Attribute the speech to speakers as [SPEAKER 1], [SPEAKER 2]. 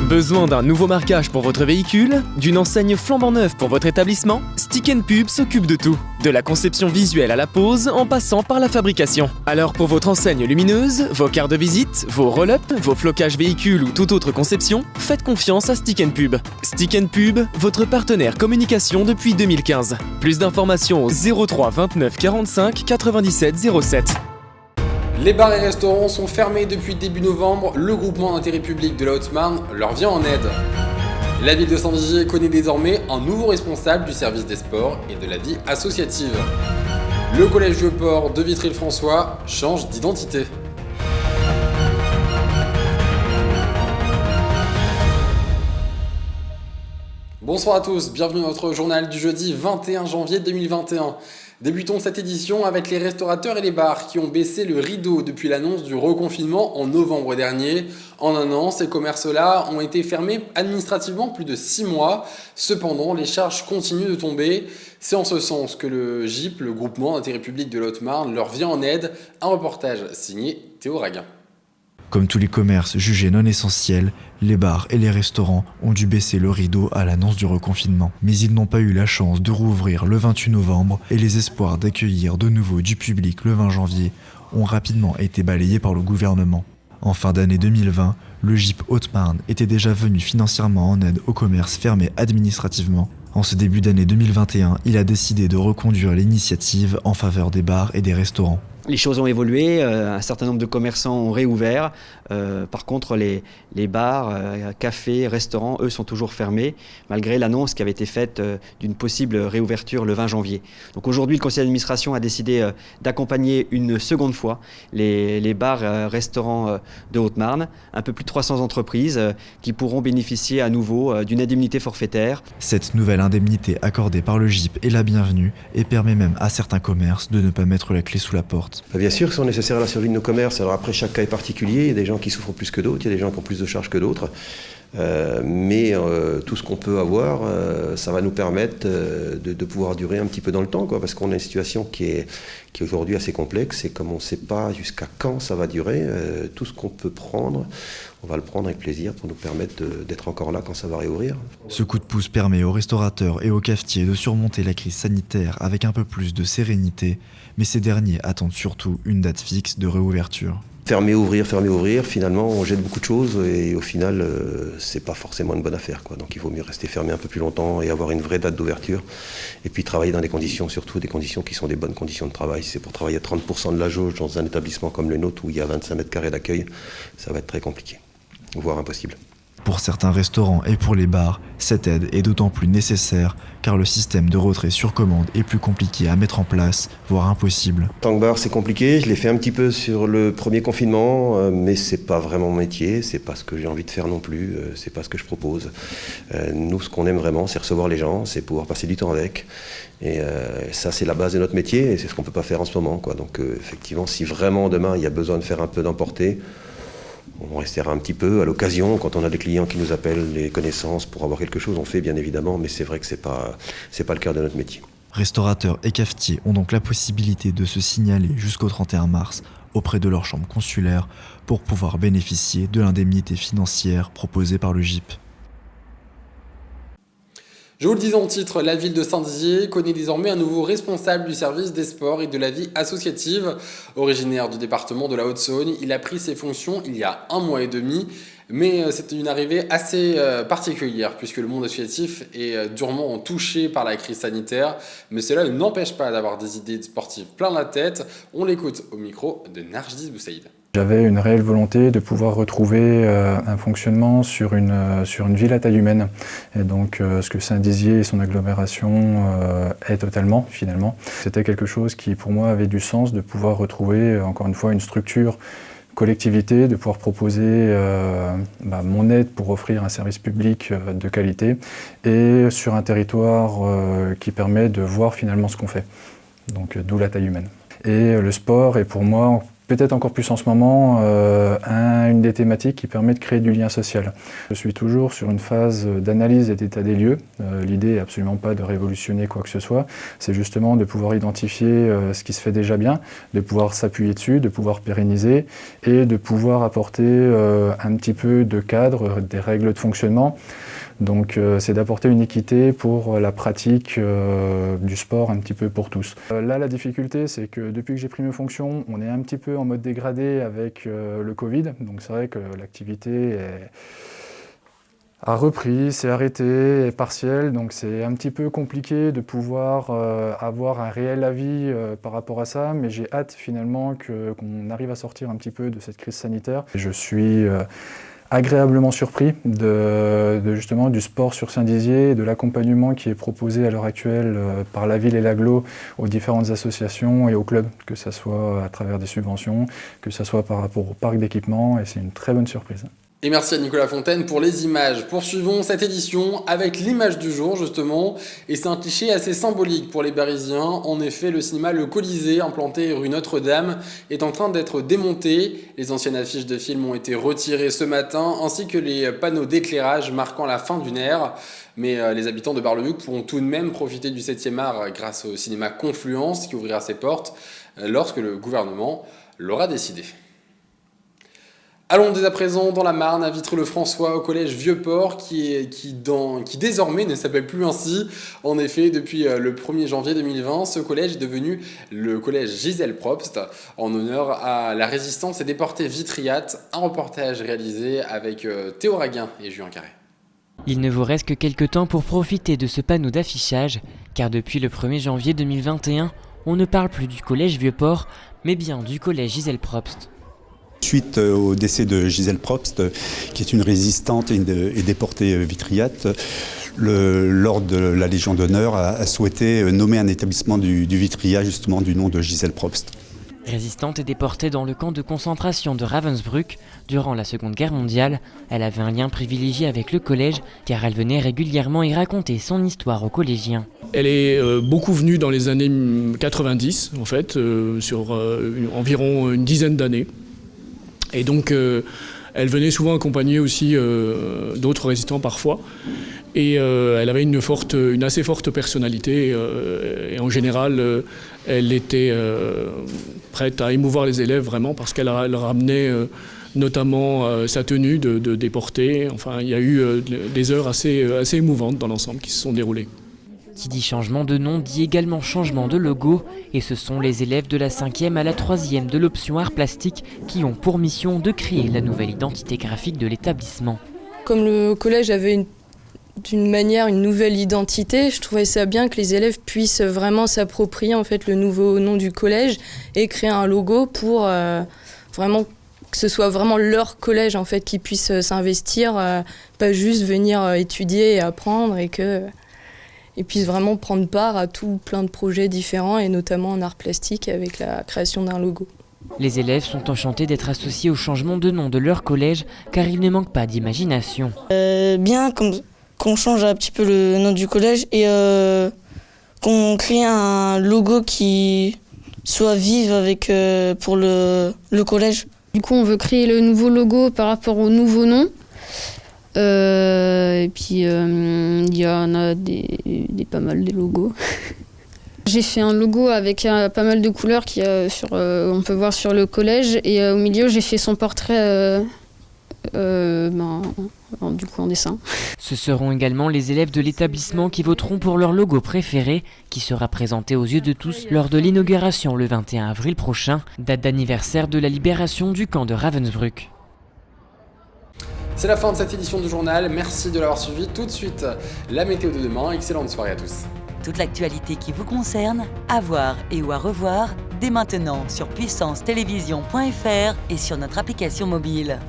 [SPEAKER 1] Besoin d'un nouveau marquage pour votre véhicule? D'une enseigne flambant neuve pour votre établissement? Stick & Pub s'occupe de tout. De la conception visuelle à la pose, en passant par la fabrication. Alors pour votre enseigne lumineuse, vos cartes de visite, vos roll-up, vos flocages véhicules ou toute autre conception, faites confiance à Stick & Pub. Stick & Pub, votre partenaire communication depuis 2015. Plus d'informations au 03 29 45 97 07.
[SPEAKER 2] Les bars et restaurants sont fermés depuis début novembre. Le groupement d'intérêt public de la Haute-Marne leur vient en aide. La ville de Saint-Dizier connaît désormais un nouveau responsable du service des sports et de la vie associative. Le collège Vieux-Port de Vitry-le-François change d'identité. Bonsoir à tous, bienvenue dans notre journal du jeudi 21 janvier 2021. Débutons cette édition avec les restaurateurs et les bars qui ont baissé le rideau depuis l'annonce du reconfinement en novembre dernier. En un an, ces commerces-là ont été fermés administrativement plus de 6 mois. Cependant, les charges continuent de tomber. C'est en ce sens que le GIP, le groupement d'intérêt public de la Haute-Marne, leur vient en aide. Un reportage signé Théo Raguin.
[SPEAKER 3] Comme tous les commerces jugés non essentiels, les bars et les restaurants ont dû baisser le rideau à l'annonce du reconfinement. Mais ils n'ont pas eu la chance de rouvrir le 28 novembre et les espoirs d'accueillir de nouveau du public le 20 janvier ont rapidement été balayés par le gouvernement. En fin d'année 2020, le GIP Haute-Marne était déjà venu financièrement en aide aux commerces fermés administrativement. En ce début d'année 2021, il a décidé de reconduire l'initiative en faveur des bars et des restaurants.
[SPEAKER 4] Les choses ont évolué, un certain nombre de commerçants ont réouvert. Par contre, les bars, cafés, restaurants, eux, sont toujours fermés, malgré l'annonce qui avait été faite d'une possible réouverture le 20 janvier. Donc aujourd'hui, le conseil d'administration a décidé d'accompagner une seconde fois les bars, restaurants de Haute-Marne, un peu plus de 300 entreprises qui pourront bénéficier à nouveau d'une indemnité forfaitaire.
[SPEAKER 3] Cette nouvelle indemnité accordée par le GIP est la bienvenue et permet même à certains commerces de ne pas mettre la clé sous la porte.
[SPEAKER 5] Bien sûr, ils sont nécessaires à la survie de nos commerces. Alors après, chaque cas est particulier. Il y a des gens qui souffrent plus que d'autres, il y a des gens qui ont plus de charges que d'autres. Mais tout ce qu'on peut avoir, ça va nous permettre de pouvoir durer un petit peu dans le temps, quoi, parce qu'on a une situation qui est aujourd'hui assez complexe et comme on ne sait pas jusqu'à quand ça va durer, tout ce qu'on peut prendre, on va le prendre avec plaisir pour nous permettre d'être encore là quand ça va réouvrir.
[SPEAKER 3] Ce coup de pouce permet aux restaurateurs et aux cafetiers de surmonter la crise sanitaire avec un peu plus de sérénité, mais ces derniers attendent surtout une date fixe de réouverture.
[SPEAKER 5] Fermer, ouvrir, finalement on jette beaucoup de choses et au final c'est pas forcément une bonne affaire, quoi. Donc il vaut mieux rester fermé un peu plus longtemps et avoir une vraie date d'ouverture et puis travailler dans des conditions, surtout des conditions qui sont des bonnes conditions de travail. Si c'est pour travailler à 30% de la jauge dans un établissement comme le nôtre où il y a 25 mètres carrés d'accueil, ça va être très compliqué, voire impossible.
[SPEAKER 3] Pour certains restaurants et pour les bars, cette aide est d'autant plus nécessaire car le système de retrait sur commande est plus compliqué à mettre en place, voire impossible.
[SPEAKER 5] En tant que bar, c'est compliqué. Je l'ai fait un petit peu sur le premier confinement, mais c'est pas vraiment mon métier, c'est pas ce que j'ai envie de faire non plus, c'est pas ce que je propose. Nous, ce qu'on aime vraiment, c'est recevoir les gens, c'est pouvoir passer du temps avec. Et ça, c'est la base de notre métier et c'est ce qu'on peut pas faire en ce moment, quoi. Donc effectivement, si vraiment demain il y a besoin de faire un peu d'emporter, on restera un petit peu à l'occasion, quand on a des clients qui nous appellent, des connaissances pour avoir quelque chose, on fait bien évidemment, mais c'est vrai que c'est pas le cœur de notre métier.
[SPEAKER 3] Restaurateurs et cafetiers ont donc la possibilité de se signaler jusqu'au 31 mars auprès de leur chambre consulaire pour pouvoir bénéficier de l'indemnité financière proposée par le GIP.
[SPEAKER 2] Je vous le disais en titre, la ville de Saint-Dizier connaît désormais un nouveau responsable du service des sports et de la vie associative. Originaire du département de la Haute-Saône, il a pris ses fonctions il y a 1 mois et demi. Mais c'était une arrivée assez particulière puisque le monde associatif est durement touché par la crise sanitaire. Mais cela ne n'empêche pas d'avoir des idées sportives plein la tête. On l'écoute au micro de Narjis Boussaïd.
[SPEAKER 6] J'avais une réelle volonté de pouvoir retrouver un fonctionnement sur une ville à taille humaine. Et donc ce que Saint-Dizier et son agglomération est totalement finalement. C'était quelque chose qui pour moi avait du sens de pouvoir retrouver encore une fois une structure collectivité, de pouvoir proposer mon aide pour offrir un service public de qualité et sur un territoire qui permet de voir finalement ce qu'on fait. Donc d'où la taille humaine. Et le sport est pour moi peut-être encore plus en ce moment, une des thématiques qui permet de créer du lien social. Je suis toujours sur une phase d'analyse et d'état des lieux. L'idée n'est absolument pas de révolutionner quoi que ce soit, c'est justement de pouvoir identifier ce qui se fait déjà bien, de pouvoir s'appuyer dessus, de pouvoir pérenniser et de pouvoir apporter un petit peu de cadre, des règles de fonctionnement. Donc c'est d'apporter une équité pour la pratique du sport un petit peu pour tous. Là la difficulté c'est que depuis que j'ai pris mes fonctions, on est un petit peu en mode dégradé avec le Covid. Donc c'est vrai que l'activité a repris, s'est arrêtée, est partielle. Donc c'est un petit peu compliqué de pouvoir avoir un réel avis par rapport à ça. Mais j'ai hâte finalement qu'on arrive à sortir un petit peu de cette crise sanitaire. Je suis agréablement surpris justement du sport sur Saint-Dizier et de l'accompagnement qui est proposé à l'heure actuelle par la ville et l'agglo aux différentes associations et aux clubs, que ce soit à travers des subventions, que ce soit par rapport au parc d'équipement, et c'est une très bonne surprise.
[SPEAKER 2] Et merci à Nicolas Fontaine pour les images. Poursuivons cette édition avec l'image du jour justement, et c'est un cliché assez symbolique pour les Barisiens. En effet, le cinéma Le Colisée, implanté rue Notre-Dame, est en train d'être démonté. Les anciennes affiches de films ont été retirées ce matin, ainsi que les panneaux d'éclairage marquant la fin d'une ère. Mais les habitants de Bar-le-Duc pourront tout de même profiter du 7e art grâce au cinéma Confluence qui ouvrira ses portes lorsque le gouvernement l'aura décidé. Allons dès à présent dans la Marne, à Vitry-le-François, au collège Vieux-Port, qui désormais ne s'appelle plus ainsi. En effet, depuis le 1er janvier 2020, ce collège est devenu le collège Gisèle Probst, en honneur à la résistance et déportés vitriates. Un reportage réalisé avec Théo Raguin et Julien Carré.
[SPEAKER 7] Il ne vous reste que quelques temps pour profiter de ce panneau d'affichage, car depuis le 1er janvier 2021, on ne parle plus du collège Vieux-Port, mais bien du collège Gisèle Probst.
[SPEAKER 8] Suite au décès de Gisèle Probst, qui est une résistante et déportée vitriate, l'ordre de la Légion d'honneur a souhaité nommer un établissement du Vitria justement du nom de Gisèle Probst.
[SPEAKER 7] Résistante et déportée dans le camp de concentration de Ravensbrück durant la Seconde Guerre mondiale, elle avait un lien privilégié avec le collège car elle venait régulièrement y raconter son histoire aux collégiens.
[SPEAKER 9] Elle est beaucoup venue dans les années 90 en fait, sur environ une dizaine d'années. Et donc elle venait souvent accompagner aussi d'autres résistants parfois. Et elle avait une assez forte personnalité et en général elle était prête à émouvoir les élèves vraiment parce qu'elle leur amenait notamment sa tenue de déportée. Enfin, il y a eu des heures assez émouvantes dans l'ensemble qui se sont déroulées.
[SPEAKER 7] Qui dit changement de nom dit également changement de logo, et ce sont les élèves de la 5e à la 3e de l'option art plastique qui ont pour mission de créer la nouvelle identité graphique de l'établissement.
[SPEAKER 10] Comme le collège avait d'une manière une nouvelle identité, je trouvais ça bien que les élèves puissent vraiment s'approprier en fait le nouveau nom du collège et créer un logo pour vraiment que ce soit vraiment leur collège en fait qui puisse s'investir, pas juste venir étudier et apprendre et puisse vraiment prendre part à tout plein de projets différents et notamment en art plastique avec la création d'un logo.
[SPEAKER 7] Les élèves sont enchantés d'être associés au changement de nom de leur collège car il ne manque pas d'imagination.
[SPEAKER 11] Bien qu'on change un petit peu le nom du collège et qu'on crée un logo qui soit vif pour le collège.
[SPEAKER 12] Du coup, on veut créer le nouveau logo par rapport au nouveau nom. Et puis, il y en a pas mal de logos. J'ai fait un logo avec pas mal de couleurs on peut voir sur le collège. Et au milieu, j'ai fait son portrait du coup en dessin.
[SPEAKER 7] Ce seront également les élèves de l'établissement qui voteront pour leur logo préféré, qui sera présenté aux yeux de tous lors de l'inauguration le 21 avril prochain, date d'anniversaire de la libération du camp de Ravensbrück.
[SPEAKER 2] C'est la fin de cette édition du journal, merci de l'avoir suivi. Tout de suite, la météo de demain, excellente soirée à tous.
[SPEAKER 13] Toute l'actualité qui vous concerne, à voir et ou à revoir, dès maintenant sur puissancetélévision.fr et sur notre application mobile.